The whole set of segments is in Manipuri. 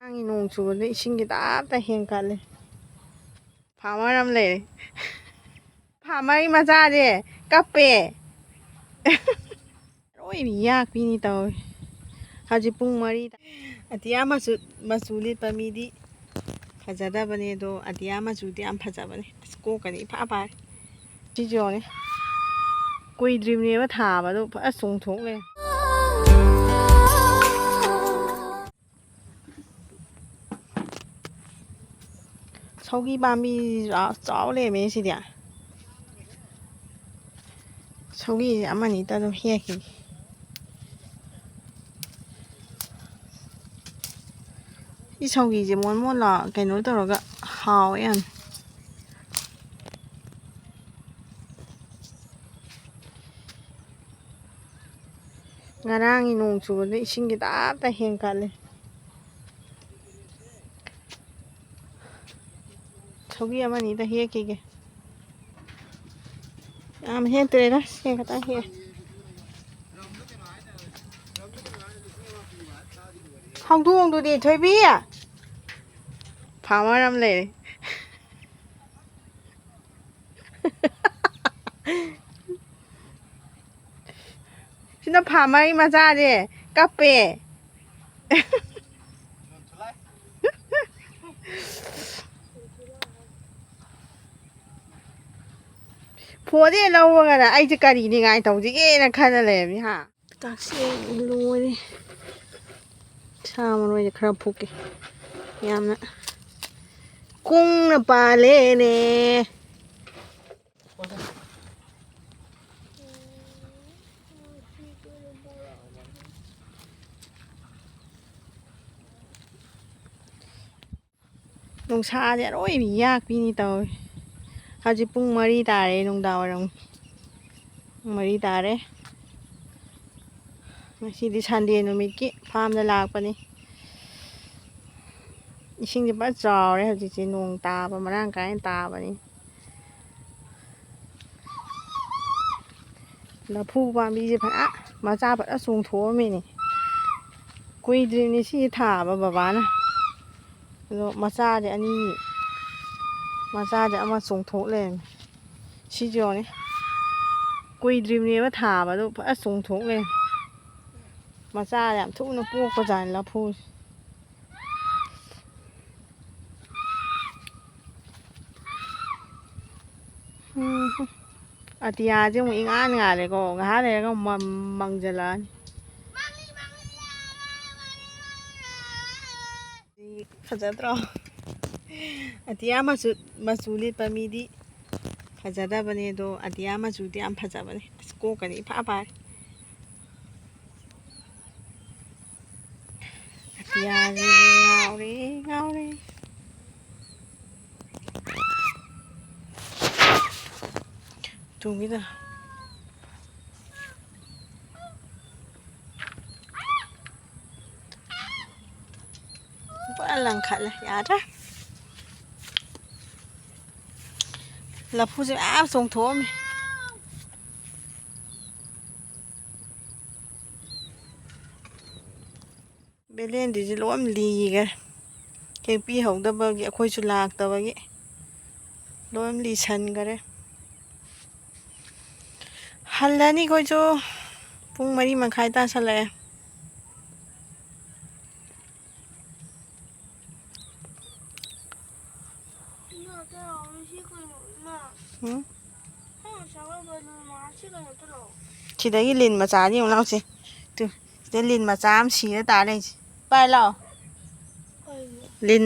ꯅꯣꯡ ꯆꯨꯕꯗ ꯏꯁꯤꯡꯒꯤ ꯇꯥꯞꯇ ꯍꯦꯟꯀꯠꯂꯦ ꯐꯥꯔꯃꯔ ꯑꯃ ꯂꯩꯔꯦ ꯐꯥꯔꯃꯔꯒꯤ ꯃꯆꯥꯁꯦ ꯀꯞꯄꯦ ꯂꯣꯏꯅ ꯌꯥꯛꯄꯤꯅꯤ ꯇꯧꯋꯦ ꯍꯧꯖꯤꯛ ꯄꯨꯡ 4 ꯑꯇꯤꯌꯥ ꯃꯆꯨ ꯂꯤꯠꯄ ꯃꯤꯗꯤ ꯐꯖꯗꯕꯅꯦ ꯑꯗꯣ ꯑꯇꯤꯌꯥ ꯃꯆꯨꯗꯤ ꯌꯥꯝ ꯐꯖꯕꯅꯦ ꯑꯁ ꯀꯣꯛꯀꯅꯤ ꯏꯐꯥ ꯐꯥꯔꯦ ꯁꯤꯁꯨ ꯌꯦꯡꯉꯣꯅꯦ ꯀꯨꯏꯗ꯭ꯔꯤꯕꯅꯦꯕ ꯊꯥꯕꯗꯣ ꯐꯖ ꯆꯣꯡꯊꯣꯛꯂꯦ ꯁꯧꯒꯤ ꯄꯥꯝꯕꯤ ꯆꯥꯎ ꯂꯩꯔꯝꯃꯦ ꯁꯤꯗꯤ ꯁꯧꯒꯤꯁꯦ ꯑꯃꯅꯤꯇ ꯑꯗꯨꯝ ꯍꯦꯛꯈꯤꯒꯦ ꯁꯤ ꯁꯧꯒꯤꯁꯦ ꯃꯣꯟ ꯃꯣꯟ ꯀꯩꯅꯣ ꯇꯧꯔꯒ ꯍꯥꯎꯋꯦ ꯌꯥꯝ ꯉꯔꯥꯡꯒꯤ ꯅꯣꯡ ꯆꯨꯕꯗ ꯏꯁꯤꯡꯒꯤ ꯇꯥꯞꯇ ꯍꯦꯟꯀꯠꯂꯦ ꯁꯧꯒꯤ ꯑꯃꯅꯤꯗ ꯍꯦꯛꯈꯤꯒꯦ ꯌꯥꯝ ꯍꯦꯛꯇ꯭ꯔꯦꯗ ꯁꯤ ꯈꯛꯇꯪ ꯍꯦꯛ ꯍꯧꯗꯣꯡꯗꯨꯗꯤ ꯊꯣꯏꯕꯤ ꯐꯥꯔꯃꯔ ꯑꯃ ꯂꯩꯔꯦ ꯁꯤꯅ ꯐꯥꯔꯃꯔꯒꯤ ꯃꯆꯥꯁꯦ ꯀꯞꯄꯦ ꯐꯣꯟꯁꯦ ꯂꯧꯔꯒꯅ ꯑꯩꯁꯦ ꯀꯔꯤ ꯅꯤꯡꯉꯥꯏ ꯇꯧꯁꯤꯒꯦꯅ ꯈꯟꯅ ꯂꯩꯔꯝꯃꯤ ꯍꯥ ꯀꯛꯆꯦꯡ ꯂꯣꯏꯔꯦ ꯁꯥ ꯃꯔꯣꯏꯁꯦ ꯈꯔ ꯐꯨꯛꯀꯦ ꯌꯥꯝꯅ ꯀꯨꯡꯅ ꯄꯥꯜꯂꯦꯅꯦ ꯅꯨꯡꯁꯥꯁꯦ ꯑꯔꯣꯏꯕꯤ ꯌꯥꯛꯄꯤꯅꯤ ꯇꯧꯋꯦ ꯍꯧꯖꯤꯛ ꯄꯨꯡ 4 ꯇꯥꯔꯦ ꯅꯨꯡꯗꯥꯡ ꯋꯥꯏꯔꯝ 4 ꯇꯥꯔꯦ ꯉꯁꯤꯗꯤ ꯁꯟꯗꯦ ꯅꯨꯃꯤꯠꯀꯤ ꯐꯥꯔꯝꯗ ꯂꯥꯛꯄꯅꯤ ꯏꯁꯤꯡꯁꯦ ꯐꯖ ꯆꯥꯎꯔꯦ ꯍꯧꯖꯤꯛꯁꯦ ꯅꯣꯡ ꯇꯥꯕ ꯃꯔꯥꯡ ꯀꯥꯏꯅ ꯇꯥꯕꯅꯤ ꯂꯐꯨ ꯄꯥꯝꯕꯤꯁꯦ ꯐꯖ ꯃꯆꯥ ꯐꯖ ꯆꯣꯡꯊꯣꯛꯑꯝꯃꯤꯅꯤ ꯀꯨꯏꯗ꯭ꯔꯤꯅꯤ ꯁꯤ ꯊꯥꯕ ꯕꯕꯥꯅ ꯑꯗꯣ ꯃꯆꯥꯁꯦ ꯑꯅꯤ ꯃꯆꯥꯁꯦ ꯑꯃ ꯆꯣꯡꯊꯣꯛ ꯂꯩꯔꯝꯃꯦ ꯁꯤꯁꯨ ꯌꯦꯡꯉꯣꯅꯦ ꯀꯨꯏꯗ꯭ꯔꯤꯕꯅꯦꯕ ꯊꯥꯕꯗꯣ ꯐꯖ ꯆꯣꯡꯊꯣꯛ ꯂꯩꯔꯝꯃꯦ ꯃꯆꯥ ꯌꯥꯝ ꯊꯨꯅ ꯄꯣꯛꯄꯖꯥꯠꯅꯤ ꯂꯐꯨꯁꯦ ꯑꯇꯤꯌꯥꯁꯦ ꯑꯃꯨꯛ ꯏꯉꯥꯟ ꯉꯥꯜꯂꯦꯀꯣ ꯉꯥꯏꯍꯥꯛ ꯂꯩꯔꯒ ꯃꯪꯖꯜꯂꯛꯑꯅꯤ ꯐꯖꯗ꯭ꯔꯣ ꯑꯇꯤꯌꯥ ꯃꯆꯨ ꯂꯤꯠꯄ ꯃꯤꯗꯤ ꯐꯖꯗꯕꯅꯦ ꯑꯗꯣ ꯑꯇꯤꯌꯥ ꯃꯆꯨꯗꯤ ꯌꯥꯝ ꯐꯖꯕꯅꯦ ꯑꯁ ꯀꯣꯛꯀꯅꯤ ꯏꯐꯥ ꯐꯥꯔꯦ ꯑꯇꯤꯌꯥꯁꯦ ꯉꯥꯎꯔꯦ ꯉꯥꯎꯔꯦ ꯇꯨꯡꯒꯤꯗ ꯄꯨꯔꯥ ꯂꯪꯈꯠꯂꯦ ꯌꯥꯗ꯭ꯔꯦ ꯂꯐꯨꯁꯦ ꯃꯌꯥꯝ ꯆꯣꯡꯊꯣꯛꯑꯝꯃꯤ ꯕꯦꯂꯦꯟꯗ꯭ꯔꯤꯁꯦ ꯂꯣꯏ ꯂꯤꯈ꯭ꯔꯦ ꯍꯦꯛꯄꯤꯍꯧꯗꯕꯒꯤ ꯑꯩꯈꯣꯏꯁꯨ ꯂꯥꯛꯇꯕꯒꯤ ꯂꯣꯏ ꯂꯤꯁꯟꯈꯔꯦ ꯍꯜꯂꯅꯤ ꯑꯩꯈꯣꯏꯁꯨ ꯄꯨꯡ 4:30 ꯇꯥꯁꯜꯂꯛꯑꯦ ꯁꯤꯗꯒꯤ ꯂꯤꯟ ꯃꯆꯥꯗꯤ ꯌꯦꯡꯉꯨ ꯂꯥꯎꯁꯦ ꯁꯤꯗ ꯂꯤꯟ ꯃꯆꯥ ꯑꯃ ꯁꯤꯔ ꯇꯥꯔ ꯂꯩꯁꯦ ꯄꯥꯏ ꯂꯥꯛꯑꯣ ꯂꯤꯟ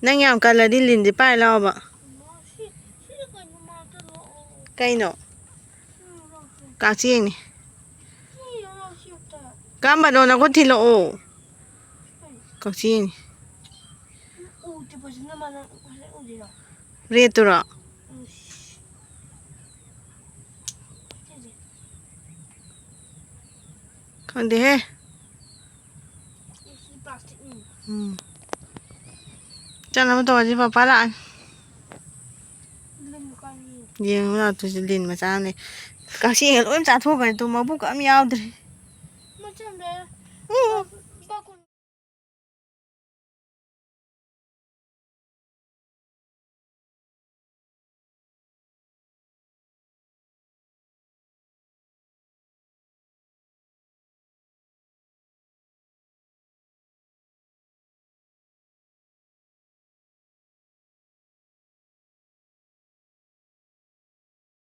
ꯅꯪ ꯌꯥꯝ ꯀꯜꯂꯗꯤ ꯂꯤꯟꯁꯦ ꯄꯥꯏ ꯂꯥꯛꯑꯣꯕ ꯀꯩꯅꯣ ꯀꯛꯆꯦꯡꯅꯤ ꯀꯔꯝꯕꯅꯣ ꯅꯈꯨꯠ ꯊꯤꯜꯂꯛꯑꯣ ꯀꯛꯆꯦꯡꯅꯤ ꯔꯦꯠꯇꯨꯔꯣ ꯈꯪꯗꯦꯍꯦ ꯆꯠꯅꯕ ꯇꯧꯔꯁꯤ ꯄꯄꯥ ꯂꯥꯛꯑꯅꯤ ꯌꯦꯡꯉꯨ ꯂꯥꯛꯇꯣꯏꯁꯤ ꯂꯤꯟ ꯃꯆꯥ ꯑꯃ ꯂꯩ ꯀꯛꯆꯦꯡꯒ ꯂꯣꯏ ꯆꯥꯊꯣꯛꯈ꯭ꯔꯦ ꯇꯨ ꯃꯕꯨꯛ ꯑꯝ ꯌꯥꯎꯗ꯭ꯔꯦ